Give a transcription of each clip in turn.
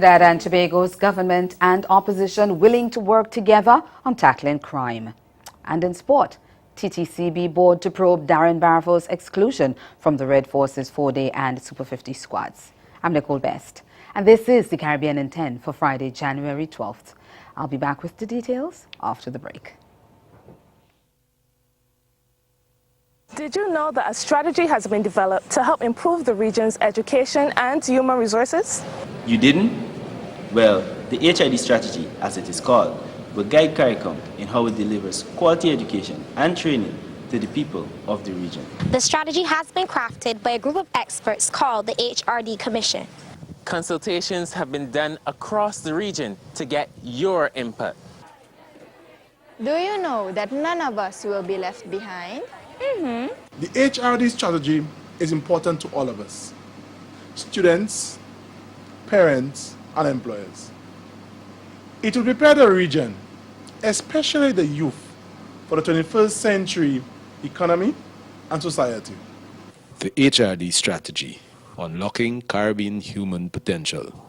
Trinidad and Tobago's government and opposition willing to work together on tackling crime. And in sport, TTCB board to probe Darren Baravo's exclusion from the Red Forces 4-day and Super 50 squads. I'm Nicole Best, and this is the Caribbean in 10 for Friday, January 12th. I'll be back with the details after the break. Did you know that a strategy has been developed to help improve the region's education and human resources? You didn't? Well, the HID strategy, as it is called, will guide CARICOM in how it delivers quality education and training to the people of the region. The strategy has been crafted by a group of experts called the HRD Commission. Consultations have been done across the region to get your input. Do you know that none of us will be left behind? The HRD strategy is important to all of us, students, parents, and employers. It will prepare the region, especially the youth, for the 21st century economy and society. The HRD strategy, unlocking Caribbean human potential.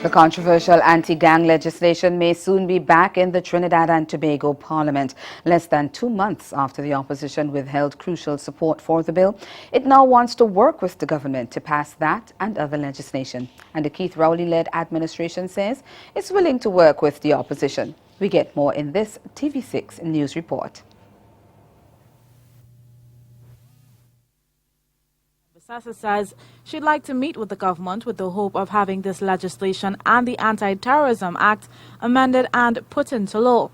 The controversial anti-gang legislation may soon be back in the Trinidad and Tobago Parliament. Less than 2 months after the opposition withheld crucial support for the bill, it now wants to work with the government to pass that and other legislation. And the Keith Rowley-led administration says it's willing to work with the opposition. We get more in this TV6 News report. Sasa says she'd like to meet with the government with the hope of having this legislation and the Anti-Terrorism Act amended and put into law.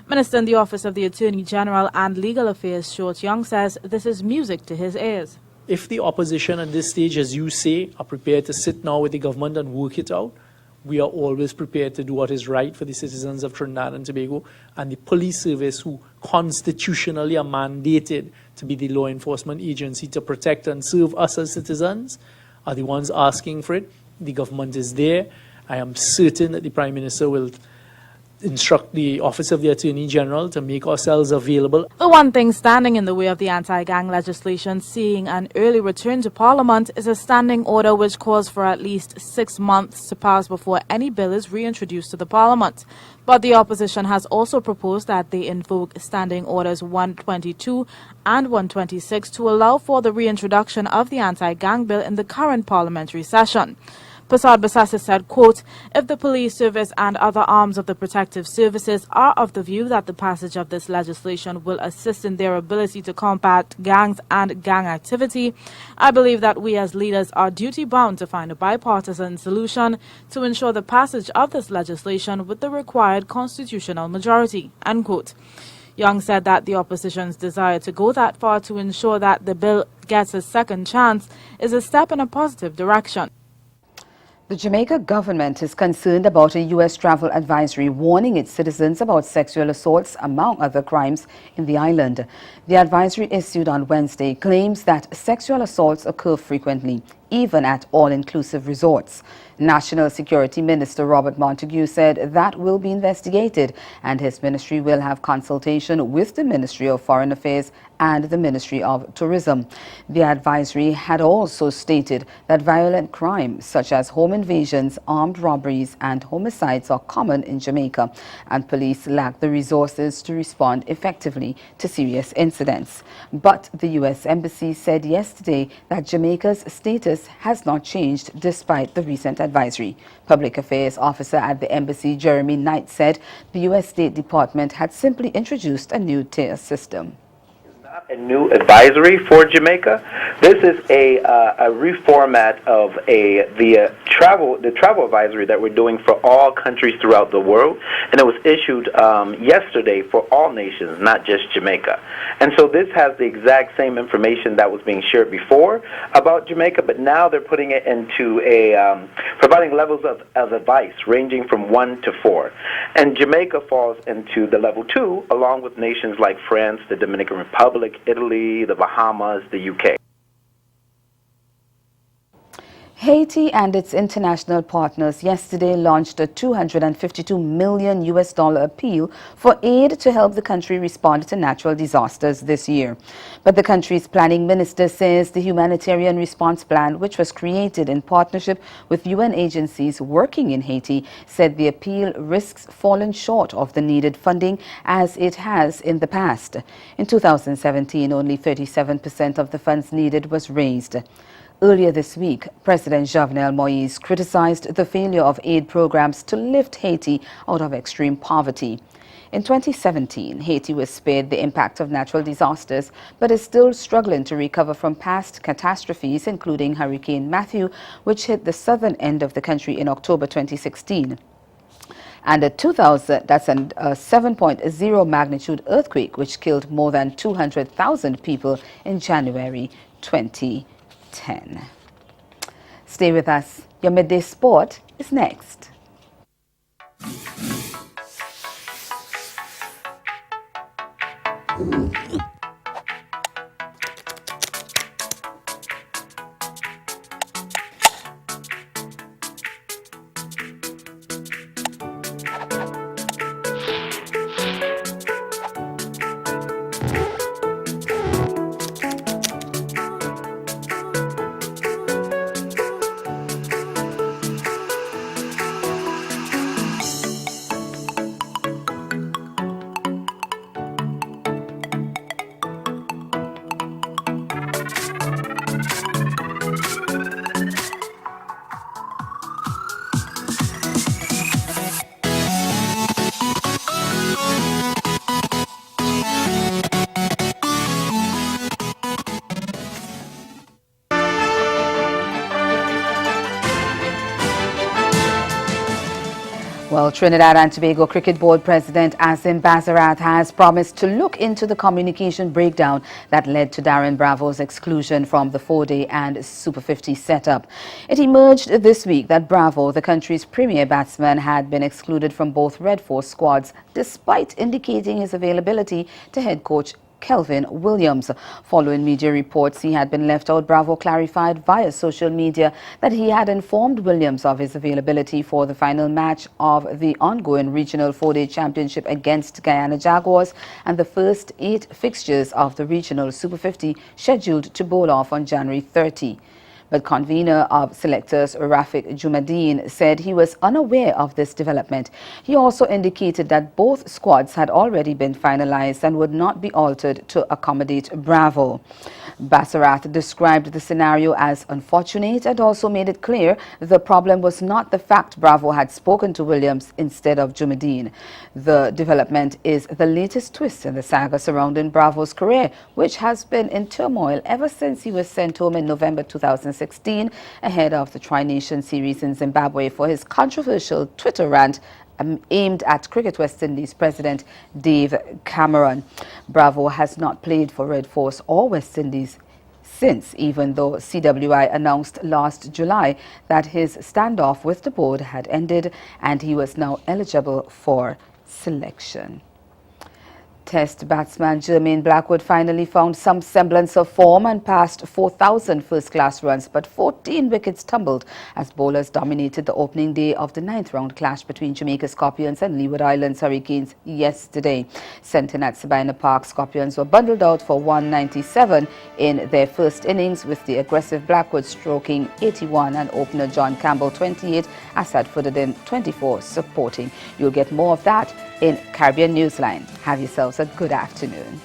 Minister in the Office of the Attorney General and Legal Affairs, Short Young, says this is music to his ears. If the opposition at this stage, as you say, are prepared to sit now with the government and work it out, we are always prepared to do what is right for the citizens of Trinidad and Tobago and the police service, who constitutionally are mandated to be the law enforcement agency to protect and serve us as citizens, are the ones asking for it. The government is there. I am certain that the Prime Minister will instruct the Office of the Attorney General to make ourselves available. The one thing standing in the way of the anti-gang legislation seeing an early return to Parliament is a standing order which calls for at least 6 months to pass before any bill is reintroduced to the Parliament. But the opposition has also proposed that they invoke Standing Orders 122 and 126 to allow for the reintroduction of the anti-gang bill in the current parliamentary session. Prasad Basasa said, quote, if the police service and other arms of the protective services are of the view that the passage of this legislation will assist in their ability to combat gangs and gang activity, I believe that we as leaders are duty-bound to find a bipartisan solution to ensure the passage of this legislation with the required constitutional majority, end quote. Young said that the opposition's desire to go that far to ensure that the bill gets a second chance is a step in a positive direction. The Jamaica government is concerned about a U.S. travel advisory warning its citizens about sexual assaults, among other crimes, in the island. The advisory issued on Wednesday claims that sexual assaults occur frequently, even at all-inclusive resorts. National Security Minister Robert Montague said that will be investigated, and his ministry will have consultation with the Ministry of Foreign Affairs and the Ministry of Tourism. The advisory had also stated that violent crimes such as home invasions, armed robberies and homicides are common in Jamaica, and police lack the resources to respond effectively to serious incidents. But the U.S. Embassy said yesterday that Jamaica's status has not changed despite the recent advisory. Public Affairs Officer at the Embassy, Jeremy Knight, said the U.S. State Department had simply introduced a new tier system. A new advisory for Jamaica. This is a reformat of the the travel advisory that we're doing for all countries throughout the world, and it was issued yesterday for all nations, not just Jamaica. And so this has the exact same information that was being shared before about Jamaica, but now they're putting it into a providing levels of advice ranging from 1 to 4. And Jamaica falls into the level 2, along with nations like France, the Dominican Republic, Italy, the Bahamas, the UK. Haiti and its international partners yesterday launched a $252 million appeal for aid to help the country respond to natural disasters this year. But the country's planning minister says the humanitarian response plan, which was created in partnership with UN agencies working in Haiti, said the appeal risks falling short of the needed funding as it has in the past. In 2017, only 37% of the funds needed was raised. Earlier this week, President Jovenel Moïse criticized the failure of aid programs to lift Haiti out of extreme poverty. In 2017, Haiti was spared the impact of natural disasters, but is still struggling to recover from past catastrophes, including Hurricane Matthew, which hit the southern end of the country in October 2016. And a 7.0 magnitude earthquake, which killed more than 200,000 people in January 2010. Stay with us. Your midday sport is next. Well, Trinidad and Tobago Cricket Board President Azim Bazarath has promised to look into the communication breakdown that led to Darren Bravo's exclusion from the 4-day and Super 50 setup. It emerged this week that Bravo, the country's premier batsman, had been excluded from both Red Force squads despite indicating his availability to head coach Kelvin Williams. Following media reports he had been left out, Bravo clarified via social media that he had informed Williams of his availability for the final match of the ongoing regional 4-day championship against Guyana Jaguars and the first 8 fixtures of the regional Super 50 scheduled to bowl off on January 30. But convener of selectors Rafiq Jumadeen said he was unaware of this development. He also indicated that both squads had already been finalized and would not be altered to accommodate Bravo. Bazarath described the scenario as unfortunate and also made it clear the problem was not the fact Bravo had spoken to Williams instead of Jumadeen. The development is the latest twist in the saga surrounding Bravo's career, which has been in turmoil ever since he was sent home in November 2016 ahead of the Tri-Nation Series in Zimbabwe for his controversial Twitter rant aimed at Cricket West Indies President Dave Cameron. Bravo has not played for Red Force or West Indies since, even though CWI announced last July that his standoff with the board had ended and he was now eligible for selection. Test batsman Jermaine Blackwood finally found some semblance of form and passed 4,000 first-class runs, but 14 wickets tumbled as bowlers dominated the opening day of the 9th round clash between Jamaica Scorpions and Leeward Islands Hurricanes yesterday. Sent in at Sabina Park, Scorpions were bundled out for 197 in their first innings, with the aggressive Blackwood stroking 81 and opener John Campbell 28, Asad Fudderdin 24 supporting. You'll get more of that in Caribbean Newsline. Have yourselves a good afternoon.